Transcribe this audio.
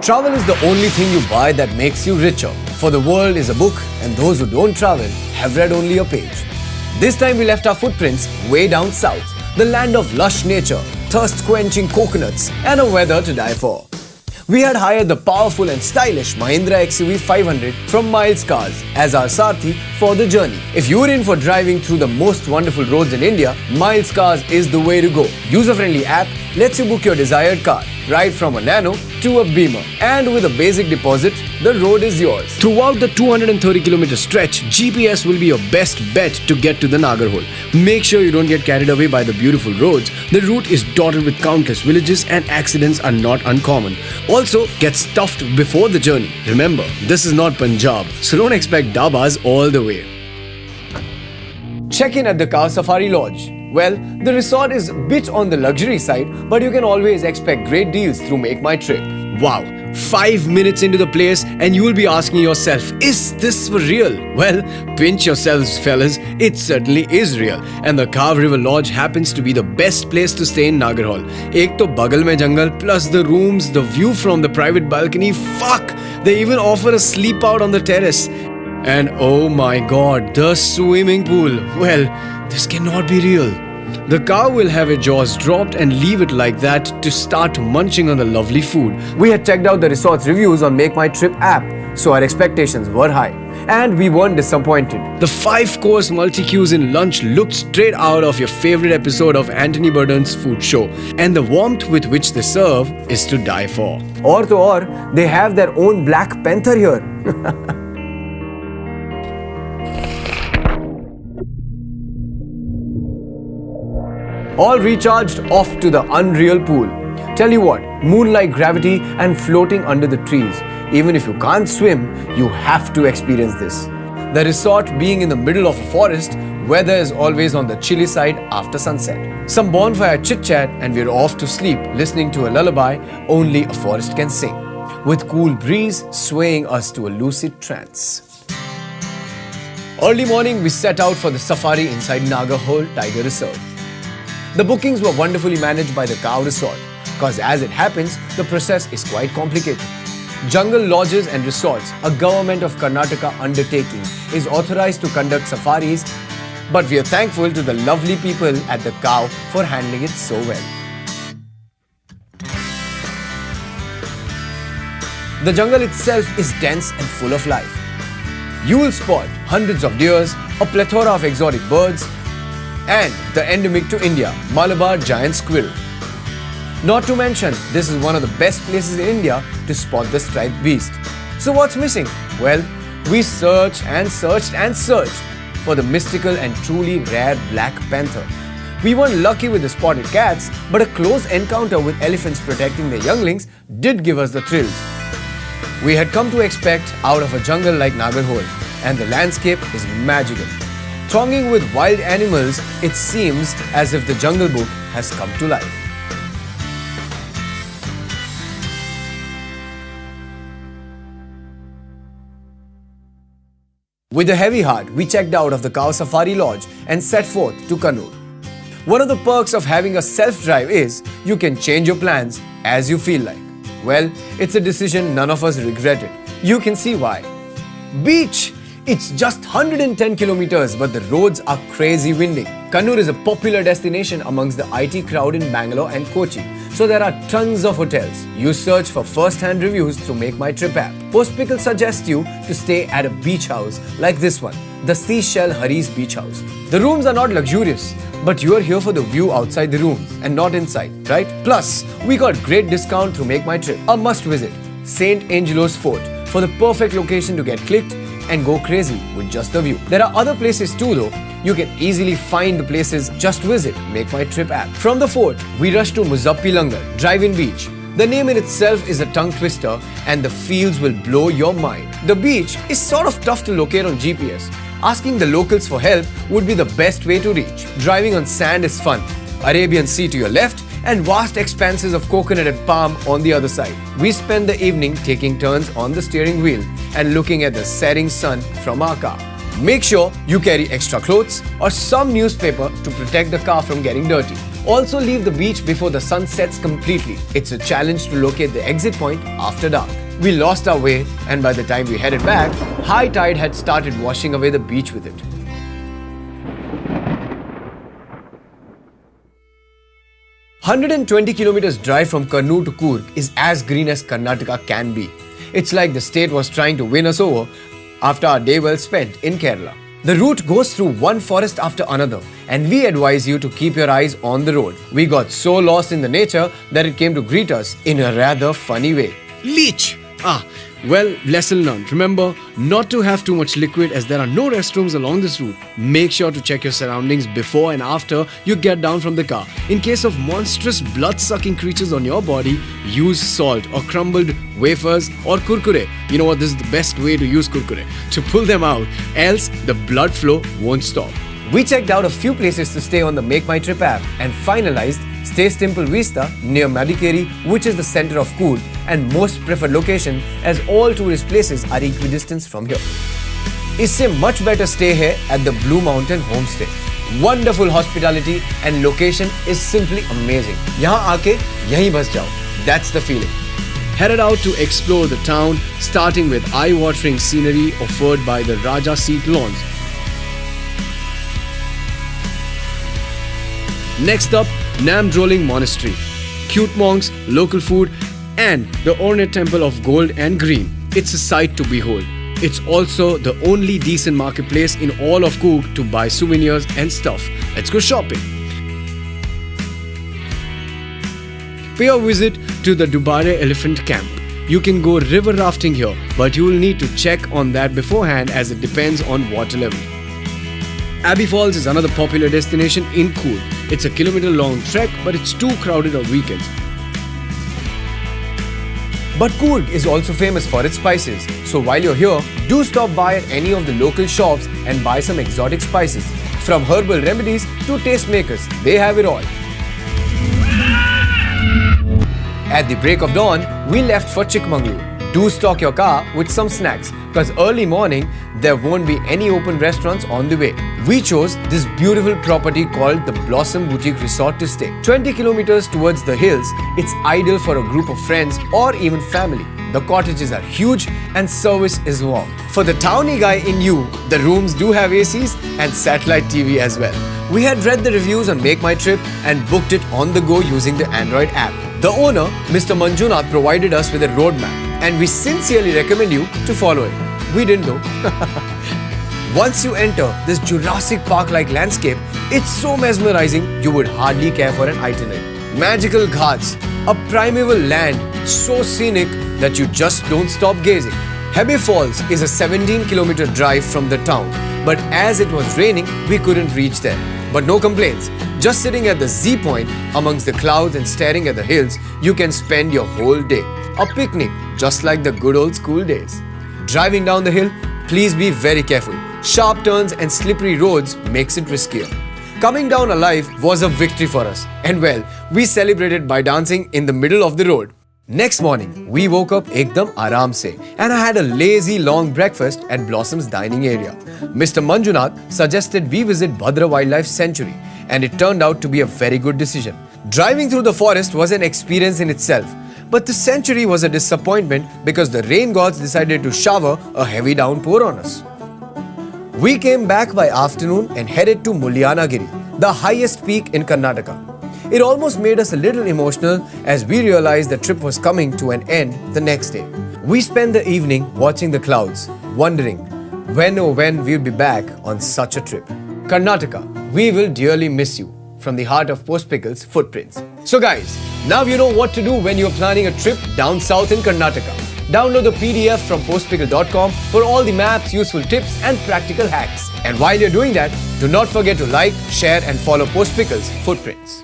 Travel is the only thing you buy that makes you richer. For the world is a book and those who don't travel have read only a page. This time we left our footprints way down south, the land of lush nature, thirst-quenching coconuts and a weather to die for. We had hired the powerful and stylish Mahindra XUV 500 from Miles Cars as our Sarthi for the journey. If you're in for driving through the most wonderful roads in India, Miles Cars is the way to go. User-friendly app lets you book your desired car, right from a Nano to a Beamer. And with a basic deposit, the road is yours. Throughout the 230-kilometer stretch, GPS will be your best bet to get to the Nagarhole. Make sure you don't get carried away by the beautiful roads. The route is dotted with countless villages and accidents are not uncommon. Also, get stuffed before the journey. Remember, this is not Punjab, so don't expect dabas all the way. Check in at the Cow Safari Lodge. Well, the resort is a bit on the luxury side, but you can always expect great deals through Make My Trip. Wow, 5 minutes into the place and you will be asking yourself, is this for real? Well, pinch yourselves fellas, it certainly is real. And the Kav River Lodge happens to be the best place to stay in Nagarhole. Ek to bagal mein jungle, plus the rooms, the view from the private balcony, fuck! They even offer a sleep out on the terrace. And oh my god, the swimming pool. Well, this cannot be real. The cow will have her jaws dropped and leave it like that to start munching on the lovely food. We had checked out the resort's reviews on Make My Trip app, so our expectations were high. And we weren't disappointed. The 5-course multi-cuisine lunch looked straight out of your favorite episode of Anthony Bourdain's food show. And the warmth with which they serve is to die for. Or, they have their own Black Panther here. All recharged, off to the unreal pool. Tell you what, moonlight gravity and floating under the trees. Even if you can't swim, you have to experience this. The resort being in the middle of a forest, weather is always on the chilly side after sunset. Some bonfire chit-chat and we're off to sleep, listening to a lullaby only a forest can sing, with cool breeze swaying us to a lucid trance. Early morning, we set out for the safari inside Nagarhole Tiger Reserve. The bookings were wonderfully managed by the Cow Resort, cause as it happens, the process is quite complicated. Jungle Lodges and Resorts, a government of Karnataka undertaking, is authorized to conduct safaris, but we are thankful to the lovely people at the Cow for handling it so well. The jungle itself is dense and full of life. You will spot hundreds of deers, a plethora of exotic birds, and the endemic to India, Malabar giant squirrel. Not to mention, this is one of the best places in India to spot the striped beast. So what's missing? Well, we searched and searched and searched for the mystical and truly rare Black Panther. We weren't lucky with the spotted cats, but a close encounter with elephants protecting their younglings did give us the thrills. We had come to expect out of a jungle like Nagarhole, and the landscape is magical. Thronging with wild animals, it seems as if the Jungle Book has come to life. With a heavy heart, we checked out of the Cow Safari Lodge and set forth to Kannur. One of the perks of having a self-drive is you can change your plans as you feel like. Well, it's a decision none of us regretted. You can see why. Beach! It's just 110 kilometers, but the roads are crazy windy. Kannur is a popular destination amongst the IT crowd in Bangalore and Kochi, so there are tons of hotels. You search for first-hand reviews through Make My Trip app. Postpickle suggests you to stay at a beach house like this one, the Seashell Hari's Beach House. The rooms are not luxurious, but you are here for the view outside the rooms and not inside, right? Plus, we got great discount through Make My Trip. A must-visit, St. Angelo's Fort, for the perfect location to get clicked and go crazy with just the view. There are other places too though. You can easily find the places, just visit Make My Trip app. From the fort, we rush to Muzappi Langar, Drive-In Beach. The name in itself is a tongue twister and the feels will blow your mind. The beach is sort of tough to locate on GPS. Asking the locals for help would be the best way to reach. Driving on sand is fun. Arabian Sea to your left and vast expanses of coconut and palm on the other side. We spend the evening taking turns on the steering wheel and looking at the setting sun from our car. Make sure you carry extra clothes or some newspaper to protect the car from getting dirty. Also leave the beach before the sun sets completely. It's a challenge to locate the exit point after dark. We lost our way, and by the time we headed back, high tide had started washing away the beach with it. 120 kilometers drive from Kannur to Coorg is as green as Karnataka can be. It's like the state was trying to win us over after our day well spent in Kerala. The route goes through one forest after another, and we advise you to keep your eyes on the road. We got so lost in the nature that it came to greet us in a rather funny way. Leech! Well, lesson learned. Remember not to have too much liquid as there are no restrooms along this route. Make sure to check your surroundings before and after you get down from the car. In case of monstrous blood-sucking creatures on your body, use salt or crumbled wafers or kurkure. You know what, this is the best way to use kurkure, to pull them out, else the blood flow won't stop. We checked out a few places to stay on the Make My Trip app and finalized Stay Temple Vista near Madikeri, which is the center of Coorg and most preferred location as all tourist places are equidistant from here. इससे much better stay here at the Blue Mountain Homestay. Wonderful hospitality and location is simply amazing. यहाँ आके यहीं बस जाओ. That's the feeling. Headed out to explore the town, starting with eye-watering scenery offered by the Raja Seat lawns. Next up, Namdroling Monastery. Cute monks, local food, and the ornate temple of gold and green. It's a sight to behold. It's also the only decent marketplace in all of Coorg to buy souvenirs and stuff. Let's go shopping. Pay a visit to the Dubare Elephant Camp. You can go river rafting here, but you will need to check on that beforehand as it depends on water level. Abbey Falls is another popular destination in Coorg. It's a kilometer-long trek, but it's too crowded on weekends. But Coorg is also famous for its spices. So while you're here, do stop by at any of the local shops and buy some exotic spices. From herbal remedies to tastemakers, they have it all. At the break of dawn, we left for Chikmagalur. Do stock your car with some snacks, because early morning, there won't be any open restaurants on the way. We chose this beautiful property called the Blossom Boutique Resort to stay. 20 kilometers towards the hills, it's ideal for a group of friends or even family. The cottages are huge and service is warm. For the townie guy in you, the rooms do have ACs and satellite TV as well. We had read the reviews on Make My Trip and booked it on the go using the Android app. The owner, Mr. Manjunath, provided us with a roadmap, and we sincerely recommend you to follow it. We didn't though. Once you enter this Jurassic Park-like landscape, it's so mesmerizing you would hardly care for an itinerary. Magical ghats, a primeval land so scenic that you just don't stop gazing. Abbey Falls is a 17-kilometer drive from the town, but as it was raining, we couldn't reach there. But no complaints. Just sitting at the Z point amongst the clouds and staring at the hills, you can spend your whole day. A picnic, just like the good old school days. Driving down the hill, please be very careful. Sharp turns and slippery roads makes it riskier. Coming down alive was a victory for us. And well, we celebrated by dancing in the middle of the road. Next morning, we woke up ekdam aaram se and I had a lazy long breakfast at Blossom's dining area. Mr. Manjunath suggested we visit Bhadra Wildlife Sanctuary, and it turned out to be a very good decision. Driving through the forest was an experience in itself, but the sanctuary was a disappointment because the rain gods decided to shower a heavy downpour on us. We came back by afternoon and headed to Mulyanagiri, the highest peak in Karnataka. It almost made us a little emotional as we realized the trip was coming to an end the next day. We spent the evening watching the clouds, wondering when we'd be back on such a trip. Karnataka, we will dearly miss you. From the heart of Postpickle's footprints. So guys, now you know what to do when you're planning a trip down south in Karnataka. Download the PDF from postpickle.com for all the maps, useful tips and practical hacks. And while you're doing that, do not forget to like, share and follow Postpickle's footprints.